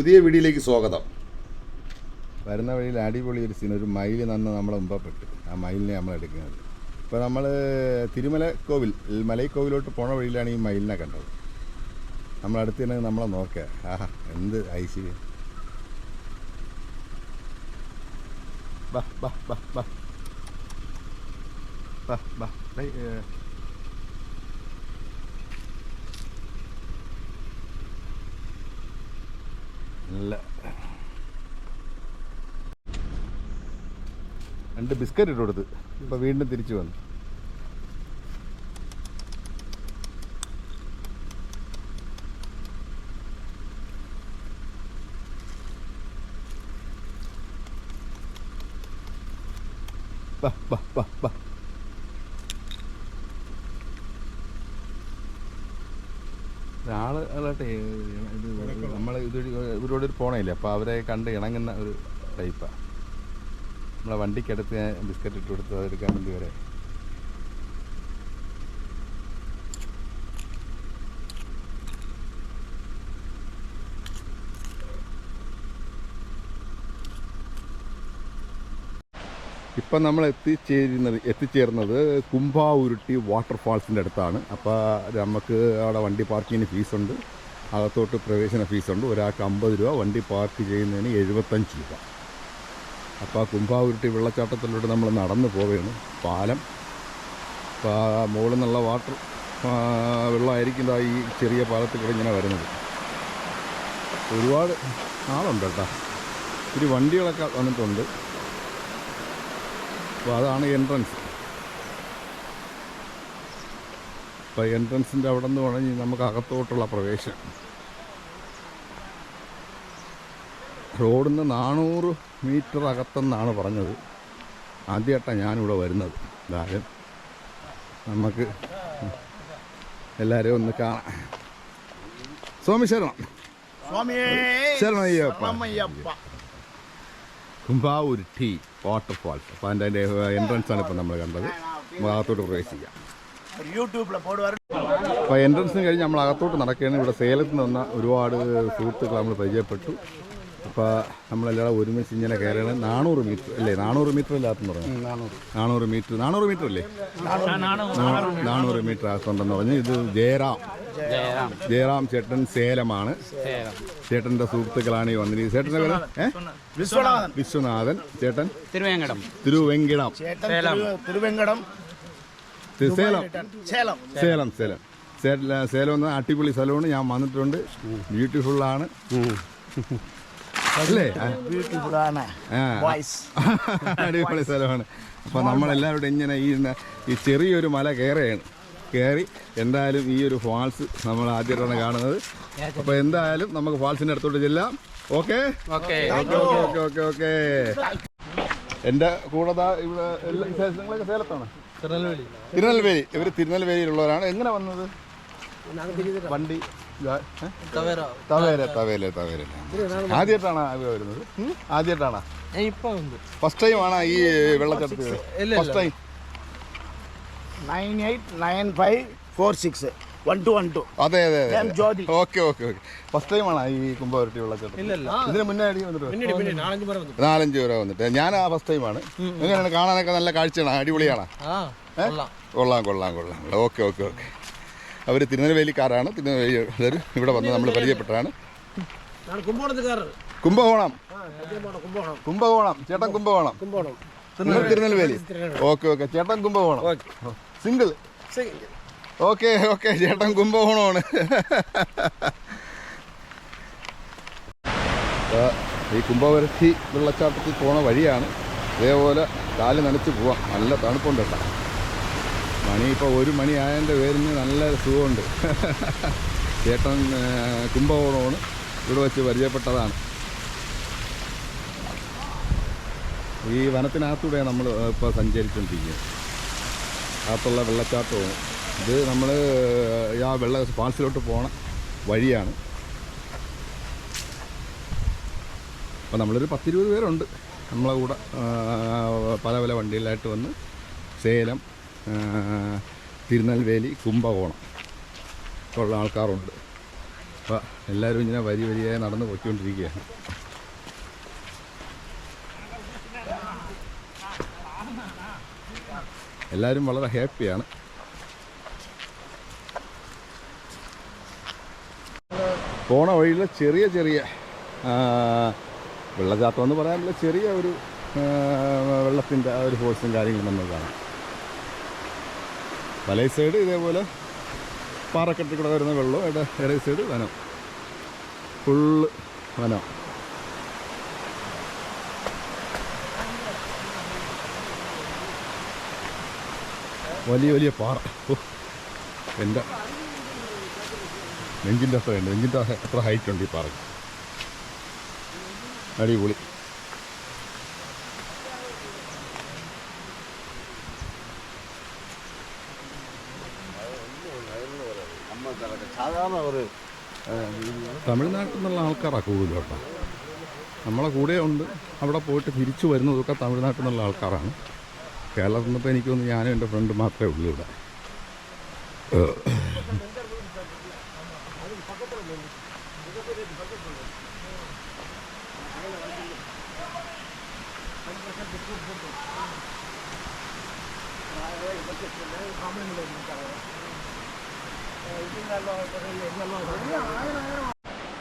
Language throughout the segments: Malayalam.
പുതിയ വീഡിയോയിലേക്ക് സ്വാഗതം. വരുന്ന വഴിയിൽ അടിപൊളി ഒരു സീൻ, ഒരു മയിൽ നന്ന് നമ്മളെ മുമ്പപ്പെട്ട് ആ മയിലിനെ നമ്മൾ എടുക്കുന്നത്. ഇപ്പോൾ നമ്മൾ തിരുമല കോവിൽ മലൈക്കോവിലോട്ട് പോണ വഴിയിലാണ് ഈ മയിലിനെ കണ്ടത്. നമ്മളടുത്ത് തന്നെ നമ്മളെ നോക്കുക. ആഹാ, എന്ത് ഐശ്വര്യം. ബാ ബാ ബാ ബാ ബാ ബാ. നല്ല 2 ബിസ്ക്കറ്റ് ഇട്ട് കൊടുത്ത് ഇപ്പോൾ വീണ്ടും തിരിച്ചു വന്നു. ബാ ബാ ബാ ബാ. ആളാട്ടെ ഇത് നമ്മൾ ഇവരോടൊരു പോണയില്ലേ, അപ്പോൾ അവരെ കണ്ട് ഇണങ്ങുന്ന ഒരു ടൈപ്പാണ്. നമ്മളെ വണ്ടിക്കടുത്ത് ഞാൻ ബിസ്ക്കറ്റ് ഇട്ട് കൊടുത്ത് അതെടുക്കാൻ വേണ്ടി വരെ. ഇപ്പം നമ്മൾ എത്തിച്ചേർന്നത് കുംഭാവുരുട്ടി വാട്ടർഫാൾസിൻ്റെ അടുത്താണ്. അപ്പോൾ നമുക്ക് അവിടെ വണ്ടി പാർക്കിങ്ങിന് ഫീസുണ്ട്, അകത്തോട്ട് പ്രവേശന ഫീസുണ്ട്. ഒരാൾക്ക് 50 രൂപ, വണ്ടി പാർക്ക് ചെയ്യുന്നതിന് 75 രൂപ. അപ്പോൾ ആ കുംഭാവുരുട്ടി വെള്ളച്ചാട്ടത്തിലൂടെ നമ്മൾ നടന്നു പോവുകയാണ്. പാലം അപ്പോൾ മുകളിൽ നിന്നുള്ള വെള്ളമായിരിക്കും ഈ ചെറിയ പാലത്തിൽ കൂടെ ഇങ്ങനെ വരുന്നത്. ഒരുപാട് ആളുണ്ട് കേട്ടോ, ഒരു വണ്ടികളൊക്കെ വന്നിട്ടുണ്ട്. അപ്പോൾ അതാണ് എൻട്രൻസ്. അപ്പോൾ എൻട്രൻസിൻ്റെ അവിടെ നിന്ന് പറഞ്ഞ് നമുക്ക് അകത്തോട്ടുള്ള പ്രവേശനം. റോഡിൽ നിന്ന് 400 മീറ്റർ അകത്തെന്നാണ് പറഞ്ഞത്. ആദ്യമായിട്ടാണ് ഞാനിവിടെ വരുന്നത്. എന്തായാലും നമുക്ക് എല്ലാവരെയും ഒന്ന് കാണാം. സ്വാമി ശരണം. ശരണയ്യപ്പ. കുംഭാവുരുട്ടി വാട്ടർഫാൾസ്. അപ്പോൾ അതിൻ്റെ എൻട്രൻസാണ് ഇപ്പോൾ നമ്മൾ കണ്ടത്. അകത്തോട്ട് പ്രവേശിക്കാം. അപ്പോൾ എൻട്രൻസിന് കഴിഞ്ഞ് നമ്മൾ അകത്തോട്ട് നടക്കുകയാണ്. ഇവിടെ സേലത്ത് നിന്ന് വന്ന ഒരുപാട് സുഹൃത്തുക്കൾ നമ്മൾ പരിചയപ്പെട്ടു. അപ്പോൾ നമ്മളെല്ലാം ഒരുമിച്ച് ഇങ്ങനെ കയറിയാണ്. 400 മീറ്റർ അല്ലേ? 400 മീറ്റർ അല്ലാത്തെന്ന് പറഞ്ഞു. 400 മീറ്റർ അല്ലേ? 400 മീറ്റർ ആക്കുന്നുണ്ടെന്ന് പറഞ്ഞു. ഇത് ജയറാം ചേട്ടൻ സേലമാണ്. ചേട്ടൻ്റെ സുഹൃത്തുക്കളാണ് ഈ വന്നിരിക്കുന്നത്. ചേട്ടൻ്റെ പേര് വിശ്വനാഥൻ. ചേട്ടൻ തിരുവെങ്കടം. സേലം എന്ന അടിപൊളി സ്ഥലമാണ്. ഞാൻ വന്നിട്ടുണ്ട്. ബ്യൂട്ടിഫുള്ളാണ് അല്ലേ? അടിപൊളി സ്ഥലമാണ്. അപ്പോൾ നമ്മളെല്ലാവരും ഇങ്ങനെ ഈ ചെറിയൊരു മല കയറി എന്തായാലും ഈ ഒരു ഫാൾസ് നമ്മൾ ആദ്യമായിട്ടാണ് കാണുന്നത്. അപ്പോൾ എന്തായാലും നമുക്ക് ഫാൾസിൻ്റെ അടുത്തോട്ട് ചെല്ലാം. ഓക്കെ. എൻ്റെ കൂടെ ഇവിടെ നിങ്ങളൊക്കെ സേലത്താണ്? തിരുനെൽവേലി. ഇവർ തിരുനെൽവേലിയിലുള്ളവരാണ്. എങ്ങനെ വന്നത് വണ്ടി? തവേര. ആദ്യമായിട്ടാണ് വരുന്നത്? ആദ്യമായിട്ടാണ്? ഫസ്റ്റ് ടൈം ആണ് ഈ വെള്ളച്ചാട്ടത്തിൽ? First time. 9895461212. അതെ. ഓക്കെ. ഫസ്റ്റ് ടൈമാണ് ഈ കുംഭാവുരുട്ടി വെള്ളച്ചാട്ടം? ഇതിന് മുന്നേ അടി വന്നിട്ട് 4-5 വരെ വന്നിട്ട്. ഞാൻ ആ ഫസ്റ്റ് ടൈമാണ്. എങ്ങനെയാണ് കാണാനൊക്കെ? നല്ല കാഴ്ചയാണ്, അടിപൊളിയാണ്. കൊള്ളാം. ഓക്കെ. അവർ തിരുനെൽവേലിക്കാരാണ്. തിരുനെൽവേലി ഇവിടെ വന്ന് നമ്മൾ പരിചയപ്പെട്ടതാണ്. കുംഭകോണം. ചേട്ടൻ കുംഭകോണം. നിങ്ങൾ തിരുനെൽവേലി. ഓക്കെ. ചേട്ടൻ കുംഭകോണം. സിംഗിൾ. ഓക്കെ. ചേട്ടൻ കുംഭകോണമാണ്. ഈ കുംഭാവുരുട്ടി വെള്ളച്ചാട്ടത്തിൽ പോണ വഴിയാണ്. ഇതേപോലെ കാല് നനച്ച് പോവാം. നല്ല തണുപ്പുണ്ട് കേട്ടോ. മണി ഇപ്പോൾ 1 മണി ആയതിൻ്റെ പേരിന് നല്ല സുഖമുണ്ട്. ചേട്ടൻ കുംഭകോണമാണ്. ഇവിടെ വെച്ച് പരിചയപ്പെട്ടതാണ്. ഈ വനത്തിനകത്തൂടെ നമ്മൾ ഇപ്പോൾ സഞ്ചരിച്ചുകൊണ്ടിരിക്കുന്നത്. അകത്തുള്ള വെള്ളച്ചാട്ടവും ഇത് നമ്മൾ ആ ഫാൾസിലോട്ട് പോണ വഴിയാണ്. അപ്പോൾ നമ്മളൊരു 10-20 പേരുണ്ട് നമ്മളെ കൂടെ. പല വണ്ടികളിലായിട്ട് വന്ന് സേലം, തിരുനെൽവേലി, കുംഭകോണം ഉള്ള ആൾക്കാരുണ്ട്. അപ്പോൾ എല്ലാവരും ഇങ്ങനെ വരിയായി നടന്ന് പോയിക്കൊണ്ടിരിക്കുകയാണ്. എല്ലാവരും വളരെ ഹാപ്പിയാണ്. പോണ വഴിയിൽ ചെറിയ ചെറിയ വെള്ളച്ചാട്ടം എന്ന് പറയാനുള്ള ചെറിയ ഒരു വെള്ളത്തിൻ്റെ ആ ഒരു ഫോഴ്സും കാര്യങ്ങളും നമ്മൾ കാണാം. വലൈ സൈഡ് ഇതേപോലെ പാറക്കെട്ടിൽ കൂടെ വരുന്ന വെള്ളം, ഇടേ സൈഡ് വനം, ഫുള്ള് വനം. വലിയ വലിയ പാറ. എൻ്റെ നെഞ്ചിൻ്റെ അത്രയുണ്ട്, നെഞ്ചിൻ്റെ അത്ര ഹൈറ്റ് ഉണ്ട് ഈ പാറയ്ക്ക്. അടിപൊളി. തമിഴ്നാട്ടിൽ നിന്നുള്ള ആൾക്കാരാണ് കൂടുതലും കേട്ടോ. നമ്മളെ കൂടെ ഉണ്ട്, അവിടെ പോയിട്ട് തിരിച്ചു വരുന്നതൊക്കെ തമിഴ്നാട്ടിൽ നിന്നുള്ള ആൾക്കാരാണ്. കേരളത്തിൽ നിന്നിപ്പോൾ എനിക്ക് തോന്നുന്നു ഞാനും എൻ്റെ ഫ്രണ്ട് മാത്രമേ ഉള്ളൂ ഇവിടെ.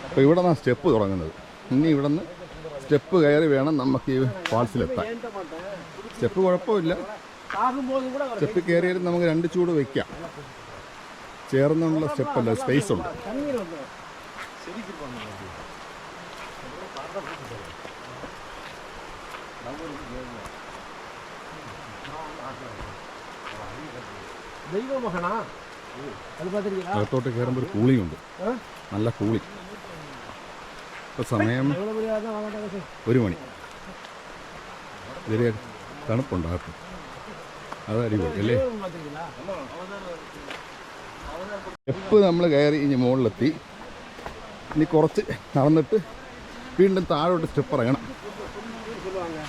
അപ്പോൾ ഇവിടെ നിന്നാണ് സ്റ്റെപ്പ് തുടങ്ങുന്നത്. ഇനി ഇവിടെ നിന്ന് സ്റ്റെപ്പ് കയറി വേണം നമുക്ക് ഈ ഫാൾസിലെത്താൻ. സ്റ്റെപ്പ് കുഴപ്പമില്ല, സ്റ്റെപ്പ് കയറിയാലും നമുക്ക് 2 ചൂട് വയ്ക്കാം. ചേർന്നുള്ള സ്റ്റെപ്പല്ല, സ്പേസ് ഉണ്ട്. അകത്തോട്ട് കയറുമ്പോൾ ഒരു കൂളിംഗ് ഉണ്ട്, നല്ല കൂളിംഗ്. ഇപ്പോൾ സമയം 1 മണി. ചെറിയ തണുപ്പുണ്ടാകും, അത് അടിപൊളി അല്ലേ. സ്റ്റെപ്പ് നമ്മൾ കയറി ഇനി മുകളിലെത്തി. ഇനി കുറച്ച് നടന്നിട്ട് വീണ്ടും താഴോട്ട് സ്റ്റെപ്പ് ഇറങ്ങണം.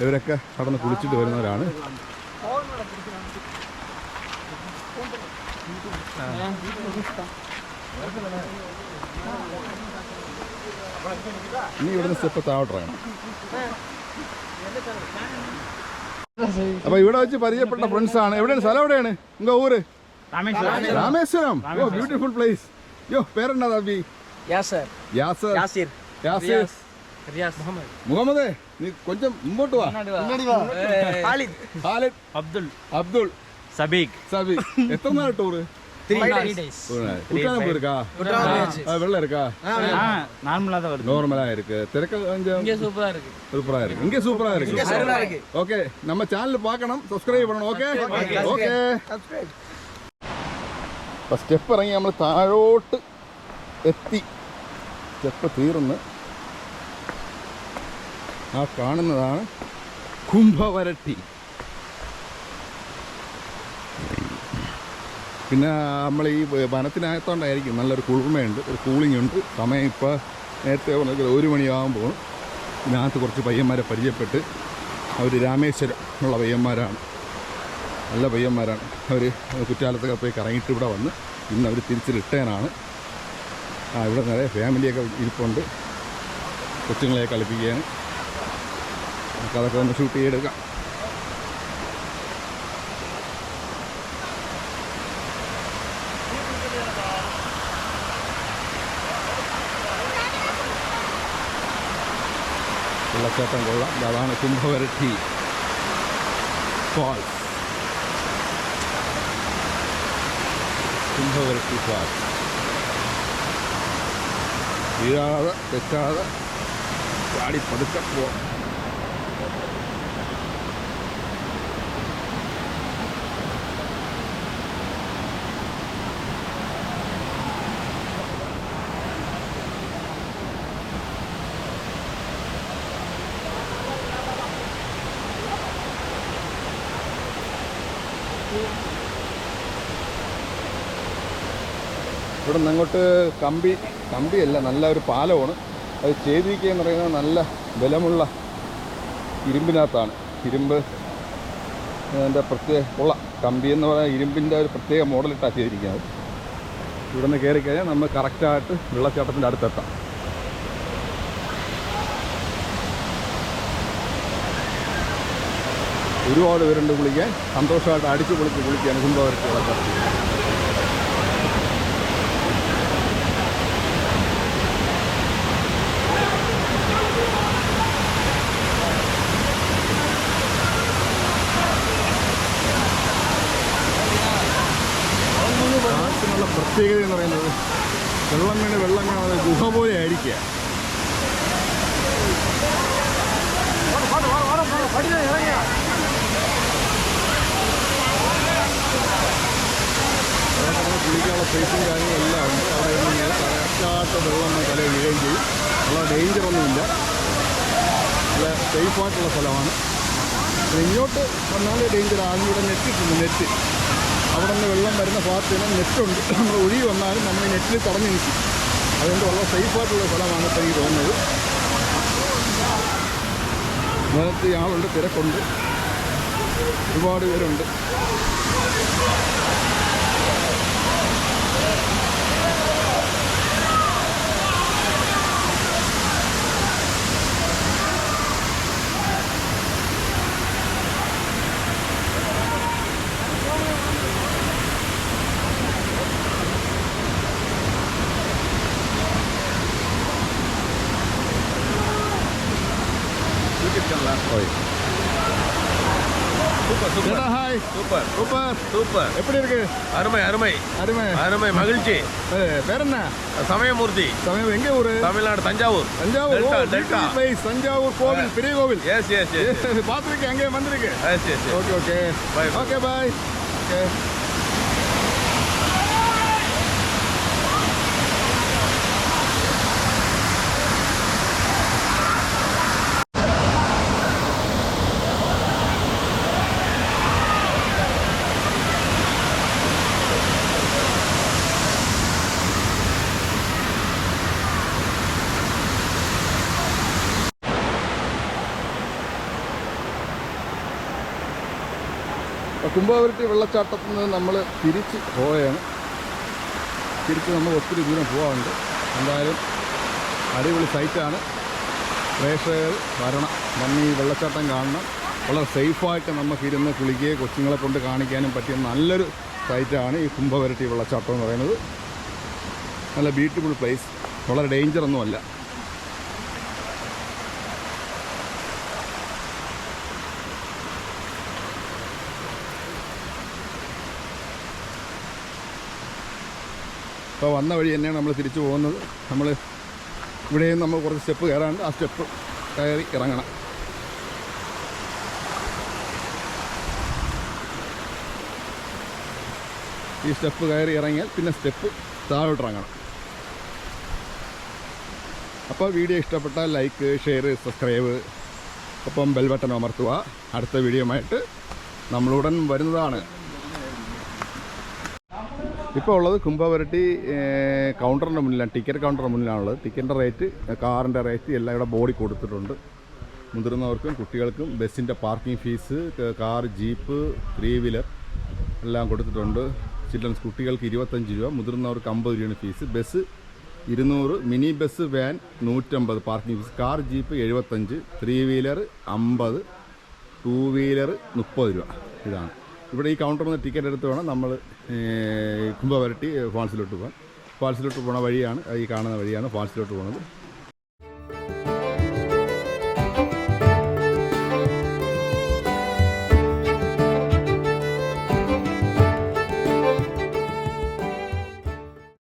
ഇവരൊക്കെ കടന്ന് കുളിച്ചിട്ട് വരുന്നവരാണ്. ഇനി ഇവിടുന്ന് സ്റ്റെപ്പ് താഴോട്ട് ഇറങ്ങണം. അപ്പൊ ഇവിടെ വെച്ച് പരിചയപ്പെട്ട ഫ്രണ്ട്സ് ആണ്. എവിടെയാണ് സ്ഥലം? എവിടെയാണ് നിങ്ങളുടെ ഊര്? രാമേശ്വരം. ഓ, ബ്യൂട്ടിഫുൾ പ്ലേസ്. യോ, പേരെന്താ തമ്പി? മുഹമ്മദ്, നീ കൊഞ്ചം മുമ്പോട്ട് വാ. അബ്ദുൾ, സബീഖ്. എത്ര നാൾ ടൂറ്? குற்றாலம் போயிருக்கா? வெள்ளம் இருக்கா? நார்மலா இருக்கு. திறக்க கொஞ்சம் சூப்பரா இருக்கு. இங்க சூப்பரா இருக்கு. ஓகே, நம்ம சேனல் பார்க்கணும், സബ്സ്ക്രൈബ് பண்ணணும். Okay okay. അപ്പോൾ സ്റ്റെപ്പ് ഇറങ്ങി നമ്മൾ താഴോട്ട് എത്തി. സ്റ്റെപ്പ് തീർന്ന് ആ കാണുന്നതാണ് കുംഭവരട്ടി. പിന്നെ നമ്മൾ ഈ വനത്തിനകത്തോണ്ടായിരിക്കും നല്ലൊരു കുളിർമയുണ്ട്, ഒരു കൂളിംഗ് ഉണ്ട്. സമയം ഇപ്പോൾ നേരത്തെ 1 മണിയാകുമ്പോൾ ഇതിനകത്ത് കുറച്ച് പയ്യന്മാരെ പരിചയപ്പെട്ട്. അവർ രാമേശ്വരം ഉള്ള പയ്യന്മാരാണ്, നല്ല പയ്യന്മാരാണ്. അവർ കുറ്റാലത്തൊക്കെ പോയി കറങ്ങിയിട്ട് ഇവിടെ വന്ന് ഇന്ന് അവർ തിരിച്ച് റിട്ടേണാണ്. ഇവിടെ നിറയെ ഫാമിലിയൊക്കെ ഇരിപ്പുണ്ട്, കൊച്ചുങ്ങളെ കളിപ്പിക്കുകയാണ്. നമുക്കതൊക്കെ ഒന്ന് ഷൂട്ട് ചെയ്തെടുക്കാം. വെള്ളച്ചാട്ടം കൊള്ളാം. അതാണ് കുംഭവരട്ടി ഫാൾസ്. കുംഭവരട്ടി ഫാൾസ്. വീഴാതെ തെറ്റാതെ ചാടി പതുക്കെ പോവാം. ഇവിടെ നിന്ന് അങ്ങോട്ട് കമ്പിയല്ല, നല്ല ഒരു പാലമാണ്. അത് ചെയ്തിരിക്കുക എന്ന് പറയുന്നത് നല്ല ബലമുള്ള ഇരുമ്പിനകത്താണ്. ഇരുമ്പ് എൻ്റെ പ്രത്യേക ഉള്ള കമ്പി എന്ന് പറയുന്ന ഇരുമ്പിൻ്റെ ഒരു പ്രത്യേക മോഡലിട്ടാണ് ചെയ്തിരിക്കുന്നത്. ഇവിടെ നിന്ന് കയറി കഴിഞ്ഞാൽ നമ്മൾ കറക്റ്റായിട്ട് വെള്ളച്ചാട്ടത്തിൻ്റെ അടുത്തെത്താം. ഒരുപാട് പേരുണ്ട് കുളിക്കാൻ. സന്തോഷമായിട്ട് അടിച്ച് പൊളിച്ച് കുളിക്കാൻ കുംഭവരട്ടി വെള്ളച്ചാട്ടത്തിൽ. കാട്ടിനുള്ള പ്രത്യേകത എന്ന് പറയുന്നത് വെള്ളം വീണ് ഗുഹ പോലെ ആയിരിക്കുക. കുളിക്കാനുള്ള സ്പേസും കാര്യങ്ങളെല്ലാം ഉണ്ട്. അവിടെ ഇരുന്ന് കറക്റ്റായിട്ട് വെള്ളം തല വീഴുകയും ചെയ്യും. നല്ല ഡേഞ്ചറൊന്നുമില്ല, നല്ല സേഫായിട്ടുള്ള സ്ഥലമാണ്. ഇങ്ങോട്ട് വന്നാൽ ഡേഞ്ചർ. ആദ്യം നെറ്റ് അവിടെ നിന്ന് വെള്ളം വരുന്ന ഭാഗത്തിന് നെറ്റുണ്ട്. നമ്മൾ ഒഴുകി വന്നാലും നമ്മൾ ഈ നെറ്റിൽ തടഞ്ഞു നിൽക്കും. അതുകൊണ്ട് വളരെ സേഫായിട്ടുള്ള സ്ഥലമാണ് ഇപ്പോൾ എനിക്ക് തോന്നുന്നത്. അതിനകത്ത് ആളുണ്ട്, തിരക്കുണ്ട്, ഒരുപാട് പേരുണ്ട്. எப்படி இருக்கு? அருமை அருமை அருமை அருமை மகிழ்ச்சி. பேர் என்ன? சமயமூர்த்தி. சமயம் எங்க ஊரு? தமிழ்நாடு தஞ்சாவூர். தஞ்சாவூர் டெல்டா. தஞ்சாவூர் கோவில், பெரிய கோவில். எஸ் எஸ் எஸ் பார்த்துருக்கேன், அங்கே வந்திருக்கு. Yes yes okay okay bye. Okay bye. Okay. Kumbhavurutty വെള്ളച്ചാട്ടത്തിൽ നിന്ന് നമ്മൾ തിരിച്ച് പോവുകയാണ്. തിരിച്ച് നമ്മൾ ഒത്തിരി ദൂരം പോകാറുണ്ട്. എന്തായാലും അടിപൊളി സൈറ്റാണ്. പ്രേക്ഷകർ വരണം, വന്ന് ഈ വെള്ളച്ചാട്ടം കാണണം. വളരെ സേഫായിട്ട് നമുക്കിരുന്ന് കുളിക്കുകയും കൊച്ചുങ്ങളെ കൊണ്ട് കാണിക്കാനും പറ്റിയ നല്ലൊരു സൈറ്റാണ് ഈ കുംഭവരട്ടി വെള്ളച്ചാട്ടം എന്ന് പറയുന്നത്. നല്ല ബ്യൂട്ടിഫുൾ പ്ലേസ്, വളരെ ഡേഞ്ചറൊന്നുമല്ല. അപ്പോൾ വന്ന വഴി തന്നെയാണ് നമ്മൾ തിരിച്ചു പോകുന്നത്. നമ്മൾ ഇവിടെയും നമ്മൾ കുറച്ച് സ്റ്റെപ്പ് കയറാണ്ട്, ആ സ്റ്റെപ്പ് കയറി ഇറങ്ങണം. ഈ സ്റ്റെപ്പ് കയറി ഇറങ്ങിയാൽ പിന്നെ സ്റ്റെപ്പ് താഴോട്ടിറങ്ങണം. അപ്പോൾ വീഡിയോ ഇഷ്ടപ്പെട്ടാൽ ലൈക്ക്, ഷെയർ, സബ്സ്ക്രൈബ്, ഒപ്പം ബെൽ ബട്ടൺ അമർത്തുക. അടുത്ത വീഡിയോയുമായിട്ട് നമ്മളുടൻ വരുന്നതാണ്. ഇപ്പോൾ ഉള്ളത് കുംഭവരട്ടി കൗണ്ടറിൻ്റെ മുന്നിലാണ്, ടിക്കറ്റ് കൗണ്ടറിൻ്റെ മുന്നിലാണുള്ളത്. ടിക്കറ്റിൻ്റെ റേറ്റ്, കാറിൻ്റെ റേറ്റ് എല്ലാം ഇവിടെ ബോർഡിൽ കൊടുത്തിട്ടുണ്ട്. മുതിർന്നവർക്കും കുട്ടികൾക്കും ബസ്സിൻ്റെ parking fees, car, jeep, 3 wheeler എല്ലാം കൊടുത്തിട്ടുണ്ട്. ചിൽഡ്രൻസ് കുട്ടികൾക്ക് 25 രൂപ, മുതിർന്നവർക്ക് 50 രൂപയാണ് fees. Bus 200, mini bus van 150 parking fees, car, jeep 75, 3 wheeler 50, 2 wheeler 30 രൂപ. ഇതാണ് ഇവിടെ ഈ കൗണ്ടറിൽ നിന്ന് ടിക്കറ്റ് എടുത്ത് വേണം നമ്മൾ കുംഭവരട്ടി ഫാൾസിലോട്ട് പോകാൻ. ഫാൾസിലോട്ട് പോണ വഴിയാണ്, ഈ കാണുന്ന വഴിയാണ് ഫാൾസിലോട്ട് പോകുന്നത്.